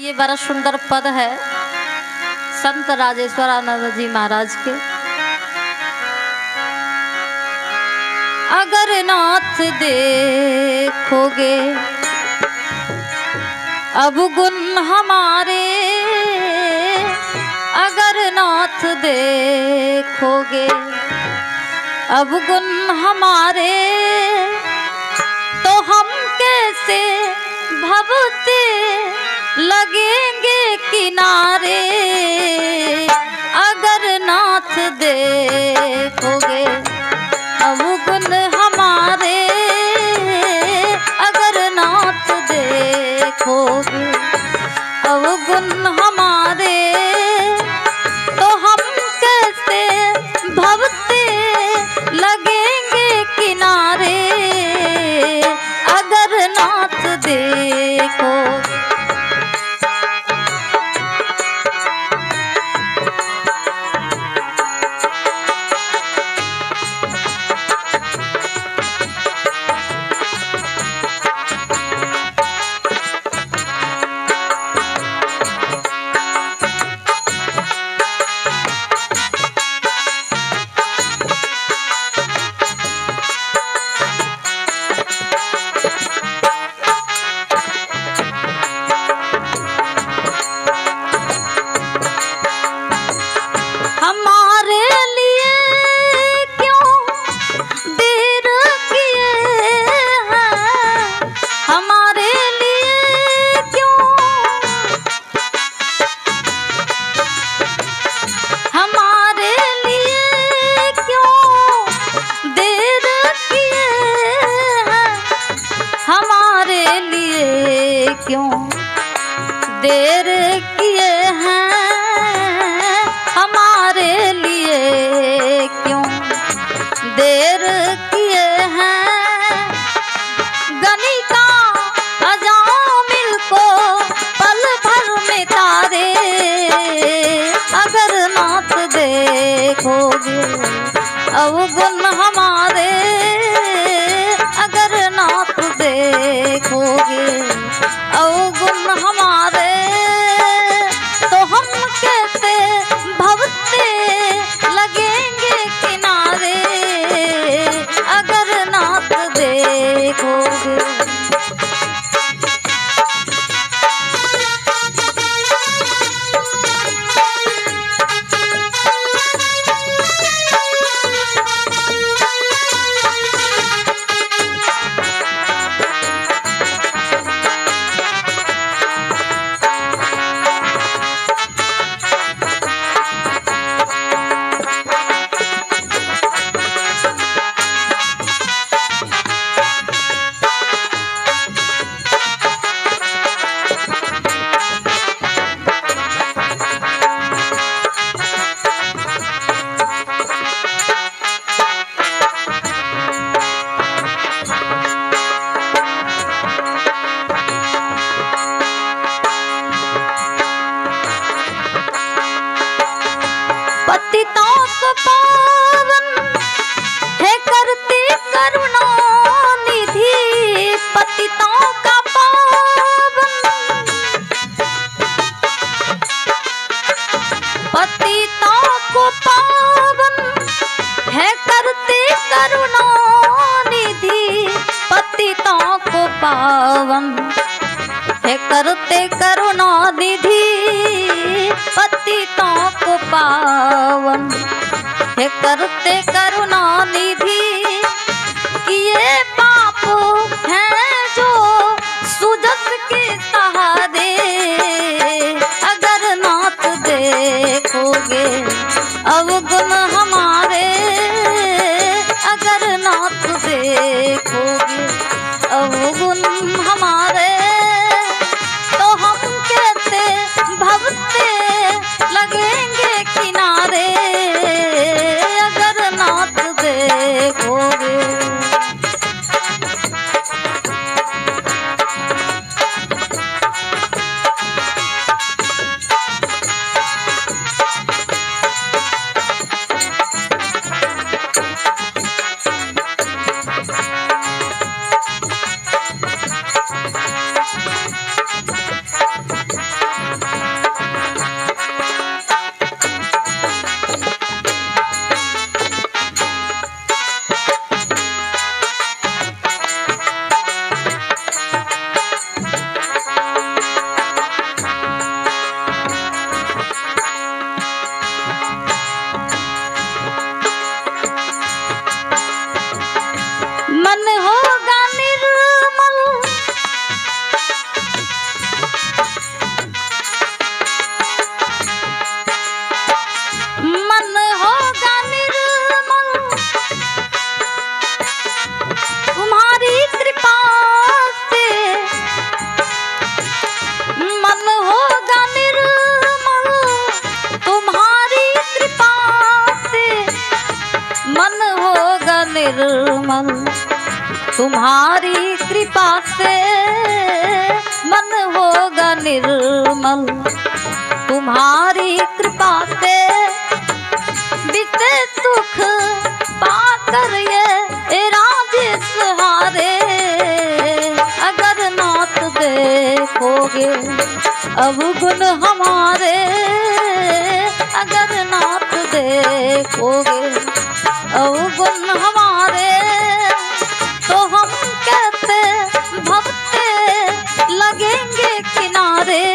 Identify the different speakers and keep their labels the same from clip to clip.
Speaker 1: ये बड़ा सुंदर पद है संत राजेश्वरानंद जी महाराज के। अगर नाथ देखोगे अब गुण हमारे, अगर नाथ देखोगे अब गुण हमारे, तो हम कैसे भवते लगेंगे किनारे। अगर नाथ देखोगे अब गुण हमारे, अगर नाथ देखोगे अब गुण हमारे, तो हम कैसे भवते लगेंगे किनारे। अगर नाथ देखो क्यों देर किए हैं, हमारे लिए क्यों देर किए हैं। गणिका अजामिल को पल भर में तारे, अगर नाथ देखोगे अवगुण हमारे, अगर नाथ देखोगे अवगुण हमारे, तो हम कैसे भवते लगेंगे किनारे। अगर नाथ देखोगे पतितों को पावन है करती करुणा निधि, पतितों का पावन, पतितों को पावन है करती करुणा निधि, पतितों को पावन है करते करुणा निधि, पतितों को पावन है करते करुणा निधि। किए पाप हैं जो सुजस के सहारे, अगर नाथ देखोगे अवगुण हमारे, अगर नाथ देखोगे अवगुण हमारे, तो हम कैसे भवते लगेंगे किनारे। अगर नाथ तुम्हारी कृपा से मन होगा निर्मल, तुम्हारी कृपा से बीते सुख पाकर ये राजेश हारे। अगर नाथ देखोगे अवगुण हमारे, अगर नाथ देखोगे अवगुण हमारे, तो हम कैसे भक्ते लगेंगे किनारे।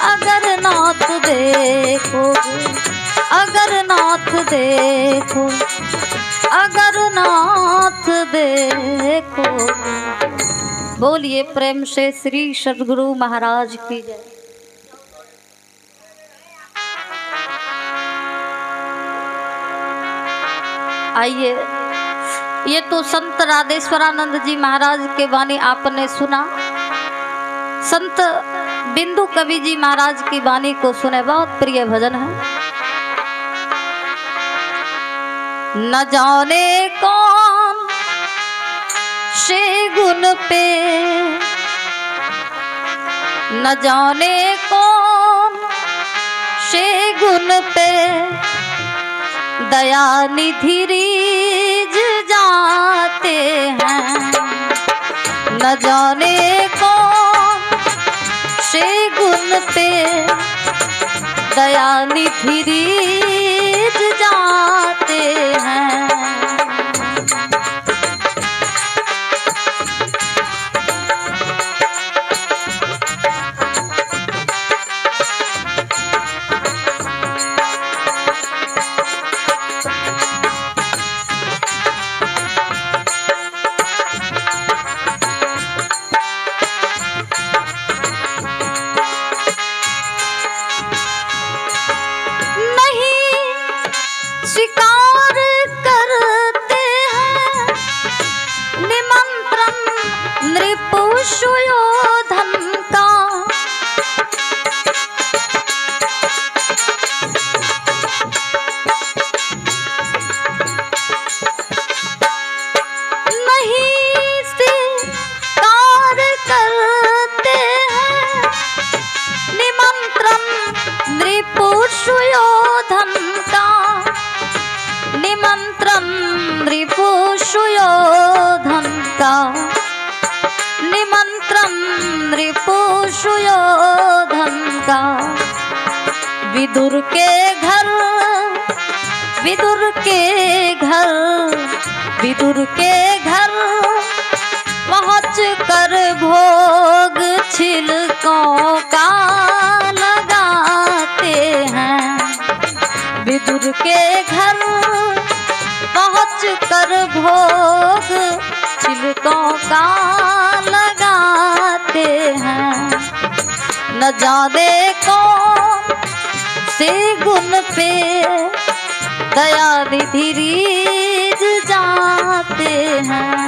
Speaker 1: अगर नाथ देखोगे, अगर नाथ देखो, अगर नाथ देखो। बोलिए प्रेम से श्री सद्गुरु महाराज की जय। आइए, ये तो संत राधेश्वरानंद जी महाराज के वाणी आपने सुना। संत बिंदु कवि जी महाराज की वाणी को सुने, बहुत प्रिय भजन है। न जाने कौन से गुण पे, न जाने कौन से गुण पे दया निधि रीझ जाते हैं। न जाने कौन से गुण पे दया निधि रीझ जाते हैं। स्वीकार करते हैं निमंत्रण नृपु सुयोधन का। नहीं स्वीकार करते हैं निमंत्रण नृपु सुयोधन का। निमंत्रण नृपु सुयोधन का, निमंत्रण नृपु सुयोधन का। विदुर के घर, विदुर के घर, विदुर के घर पहुँच कर भोग छिलकों का लगाते हैं। विदुर के घर पहुँच कर भोग छिलकों का लगाते हैं। न जाने कौन से गुण पे दया निधि रीझ जाते हैं।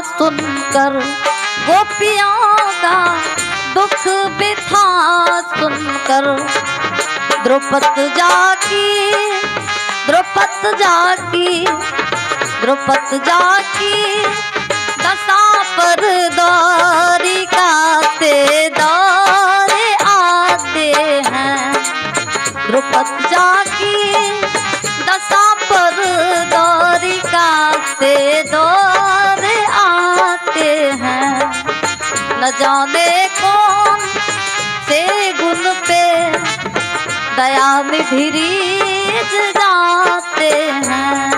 Speaker 1: सुनकर गोपियों का दुख बिथा सुनकर द्रौपद जाकी दशा पर द्वारिका से दौड़े आते हैं। द्रौपद जाकी न जाने कौन से गुण पे दया निधि रीझ जाते हैं।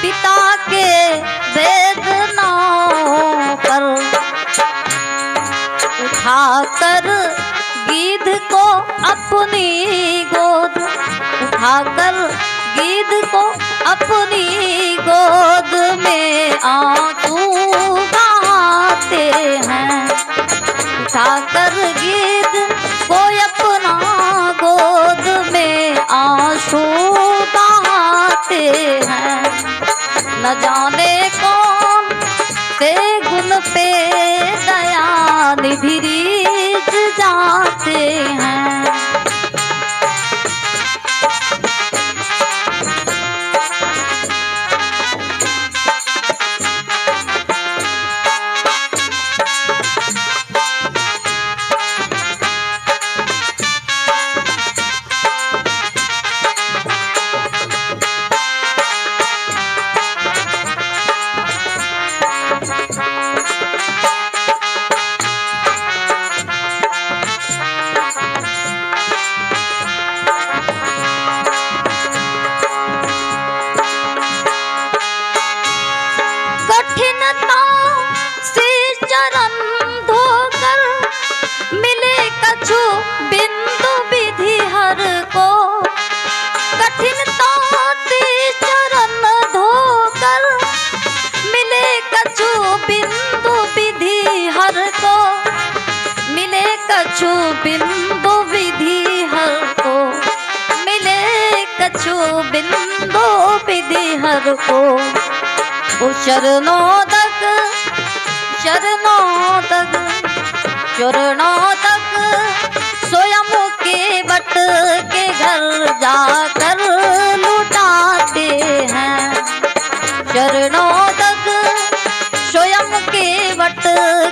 Speaker 1: पिता के वेदनाओं पर उठाकर गिद्ध को अपनी गोद, उठाकर गिद्ध को अपनी गोद में आंसू बहाते हैं। उठाकर गिद्ध को अपना गोद में आंसू बहाते हैं। न जाने कौन से गुण पे दया निधि रीझ जाते हैं। कछु बिंदु विधि हर को मिले, कछु बिंदु विधि हर को। वो चरणों तक स्वयं के बट के घर जाकर लुटाते हैं। चरणों तक स्वयं के बट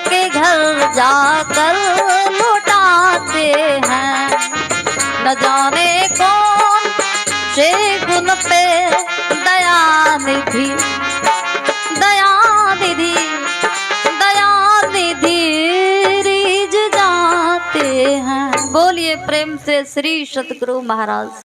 Speaker 1: के घर जाकर लुटाते हैं। न जाने कौन से गुण पे दया निधि रीझ जाते हैं। बोलिए प्रेम से श्री सतगुरु महाराज।